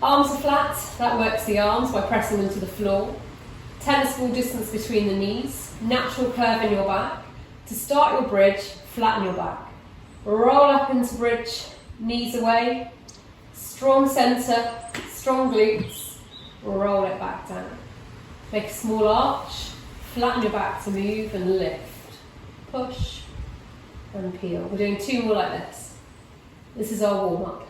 Arms are flat, that works the arms by pressing them to the floor. Tennis ball distance between the knees, natural curve in your back. To start your bridge, flatten your back. Roll up into bridge, knees away. Strong centre, strong glutes. Roll it back down. Make a small arch, flatten your back to move and lift. Push and peel. We're doing 2 more like this. This is our warm up.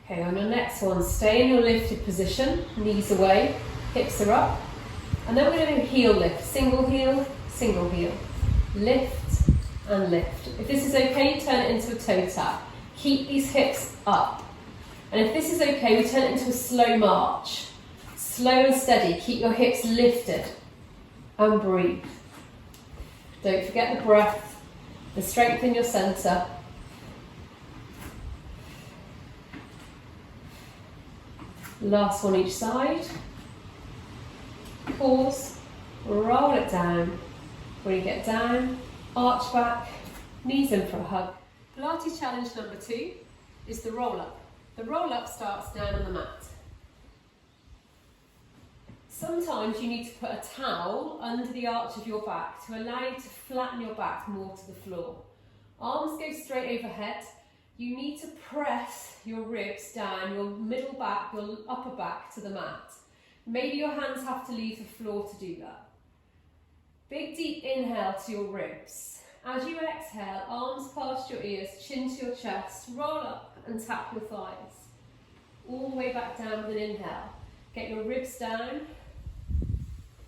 Okay, on your next one, stay in your lifted position, knees away, hips are up. And then we're going to do heel lift, single heel, lift and lift. If this is okay, turn it into a toe tap. Keep these hips up. And if this is okay, we turn it into a slow march. Slow and steady, keep your hips lifted and breathe. Don't forget the breath, the strength in your centre. Last one each side. Pause, roll it down. When you get down, arch back, knees in for a hug. Pilates challenge number 2 is the roll up. The roll up starts down on the mat. Sometimes you need to put a towel under the arch of your back to allow you to flatten your back more to the floor. Arms go straight overhead. You need to press your ribs down, your middle back, your upper back to the mat. Maybe your hands have to leave the floor to do that. Big deep inhale to your ribs. As you exhale, arms past your ears, chin to your chest, roll up and tap your thighs. All the way back down with an inhale. Get your ribs down.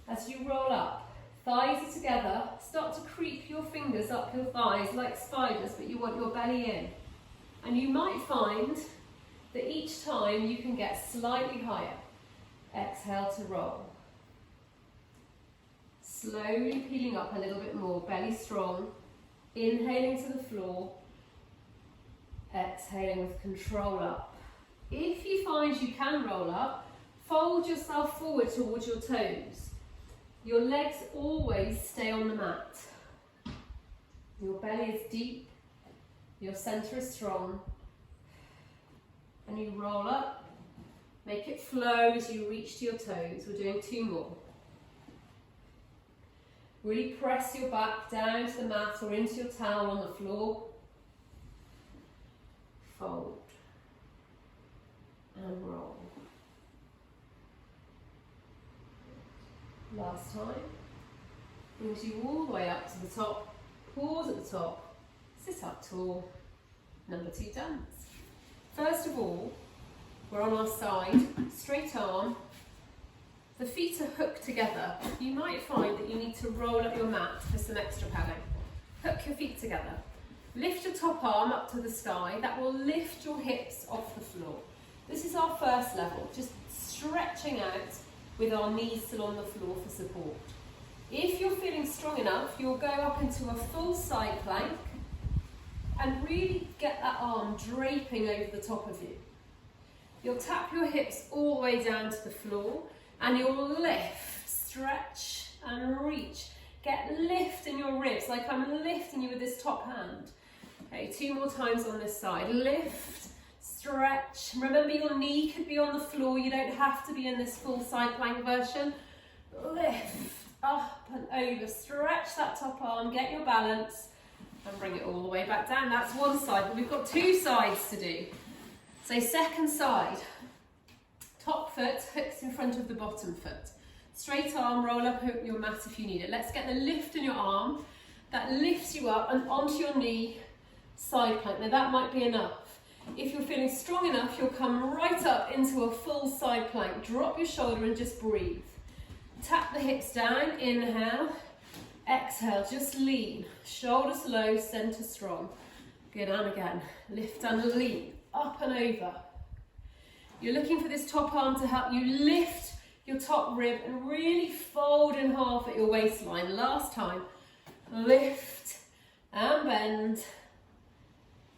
As you roll up, thighs are together. Start to creep your fingers up your thighs like spiders, but you want your belly in. And you might find that each time you can get slightly higher. Exhale to roll. Slowly peeling up a little bit more, belly strong. Inhaling to the floor. Exhaling with control up. If you find you can roll up, fold yourself forward towards your toes. Your legs always stay on the mat. Your belly is deep. Your centre is strong. And you roll up. Make it flow as you reach to your toes. We're doing 2 more. Really press your back down to the mat or into your towel on the floor. Fold. And roll. Last time. Brings you all the way up to the top. Pause at the top. Sit up tall. Number 2 dance. First of all, we're on our side, straight arm. The feet are hooked together. You might find that you need to roll up your mat for some extra padding. Hook your feet together. Lift your top arm up to the sky. That will lift your hips off the floor. This is our first level, just stretching out with our knees still on the floor for support. If you're feeling strong enough, you'll go up into a full side plank and really get that arm draping over the top of you. You'll tap your hips all the way down to the floor and you'll lift, stretch and reach. Get lift in your ribs like I'm lifting you with this top hand. Okay, 2 more times on this side. Lift, stretch. Remember your knee could be on the floor. You don't have to be in this full side plank version. Lift, up and over. Stretch that top arm, get your balance and bring it all the way back down. That's one side, but we've got 2 sides to do. So second side, top foot hooks in front of the bottom foot. Straight arm, roll up your mat if you need it. Let's get the lift in your arm. That lifts you up and onto your knee, side plank. Now that might be enough. If you're feeling strong enough, you'll come right up into a full side plank. Drop your shoulder and just breathe. Tap the hips down, inhale. Exhale, just lean. Shoulders low, centre strong. Good, and again. Lift and lean. Up and over. You're looking for this top arm to help you lift your top rib and really fold in half at your waistline. Last time. Lift and bend.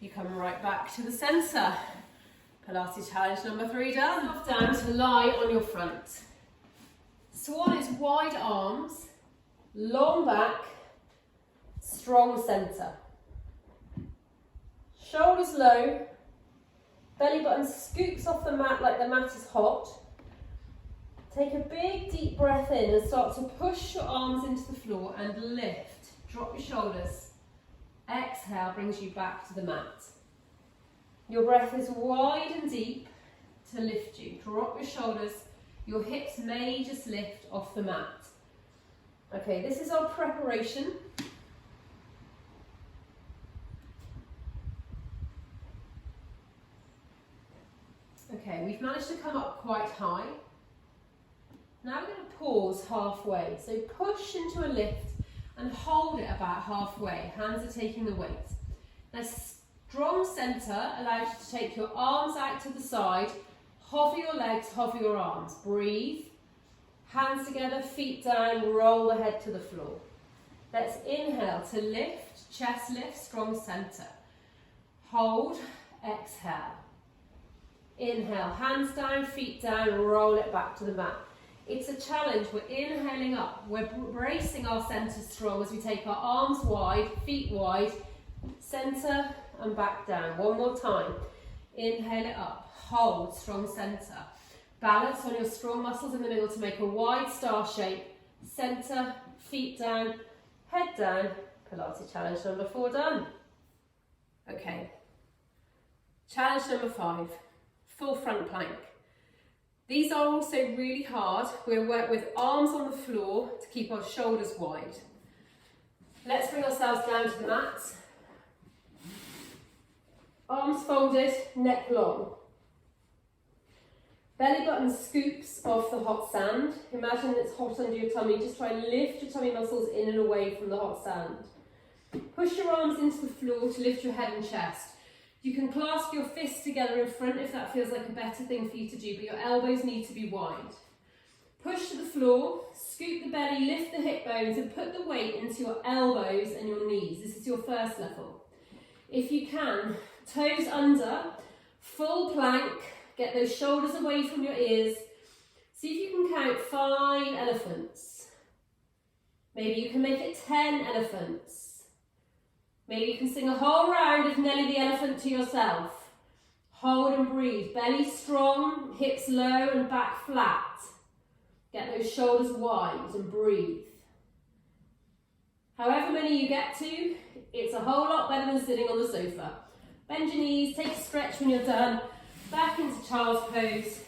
You come right back to the centre. Pilates challenge number 3 done. Down to lie on your front. Swan is wide arms, long back, strong centre. Shoulders low, belly button scoops off the mat like the mat is hot. Take a big deep breath in and start to push your arms into the floor and lift. Drop your shoulders. Exhale brings you back to the mat. Your breath is wide and deep to lift you. Drop your shoulders. Your hips may just lift off the mat. Okay, this is our preparation. Okay, we've managed to come up quite high. Now we're going to pause halfway. So push into a lift and hold it about halfway. Hands are taking the weight. Now strong centre allows you to take your arms out to the side, hover your legs, hover your arms. Breathe. Hands together, feet down, roll the head to the floor. Let's inhale to lift, chest lift, strong centre. Hold, exhale. Inhale, hands down, feet down, roll it back to the mat. It's a challenge. We're inhaling up. We're bracing our centre strong as we take our arms wide, feet wide, centre and back down. One more time. Inhale it up. Hold, strong centre. Balance on your strong muscles in the middle to make a wide star shape. Centre, feet down, head down. Pilates challenge number 4 done. Okay. Challenge number 5. Full front plank. These are also really hard. We'll work with arms on the floor to keep our shoulders wide. Let's bring ourselves down to the mat. Arms folded, neck long. Belly button scoops off the hot sand. Imagine it's hot under your tummy. Just try and lift your tummy muscles in and away from the hot sand. Push your arms into the floor to lift your head and chest. You can clasp your fists together in front if that feels like a better thing for you to do, but your elbows need to be wide. Push to the floor, scoop the belly, lift the hip bones and put the weight into your elbows and your knees. This is your first level. If you can, toes under, full plank, get those shoulders away from your ears. See if you can count 5 elephants. Maybe you can make it 10 elephants. Maybe you can sing a whole round of Nelly the Elephant to yourself. Hold and breathe. Belly strong, hips low and back flat. Get those shoulders wide and breathe. However many you get to, it's a whole lot better than sitting on the sofa. Bend your knees, take a stretch when you're done. Back into child's pose.